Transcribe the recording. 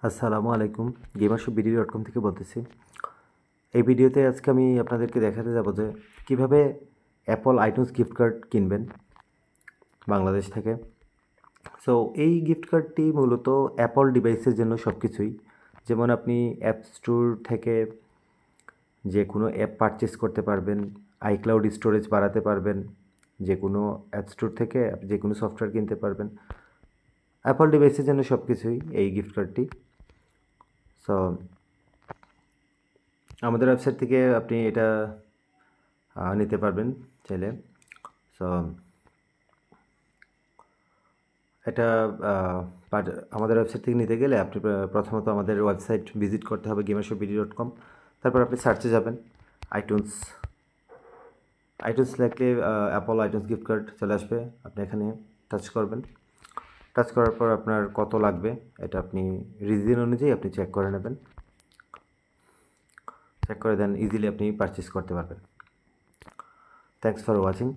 আসসালামু আলাইকুম। gamershow.com থেকে বলতেছি। এই ভিডিওতে আজকে আমি আপনাদেরকে দেখাতে যাব যে কিভাবে অ্যাপল আইটিউনস গিফট কার্ড কিনবেন বাংলাদেশ থেকে। সো এই গিফট কার্ডটি মূলত অ্যাপল ডিভাইসের জন্য সব কিছুই। যেমন আপনি অ্যাপ স্টোর থেকে যে কোনো অ্যাপ পারচেস করতে পারবেন, আইক্লাউড স্টোরেজ বাড়াতে পারবেন, যে কোনো অ্যাপ স্টোর থেকে যে কোনো সফটওয়্যার কিনতে পারবেন। অ্যাপল ডিভাইসের জন্য সব কিছুই এই গিফট কার্ডটি। সো আমাদের ওয়েবসাইট থেকে আপনি এটা নিতে পারবেন চাইলে। সো এটা আমাদের ওয়েবসাইট থেকে নিতে গেলে আপনি প্রথমত আমাদের ওয়েবসাইট ভিজিট করতে হবে gamershow.com। তারপর আপনি সার্চে যাবেন আইটিউনস লিখলে অ্যাপল আইটিউনস গিফট কার্ড চলে আসবে। আপনি এখানে টাচ করবেন। টাচ করার পর আপনার কত লাগবে এটা আপনি রিজন অনুযায়ী আপনি চেক করে নেবেন। চেক করে দেন ইজিলি আপনি পারচেস করতে পারবেন। Thanks for watching.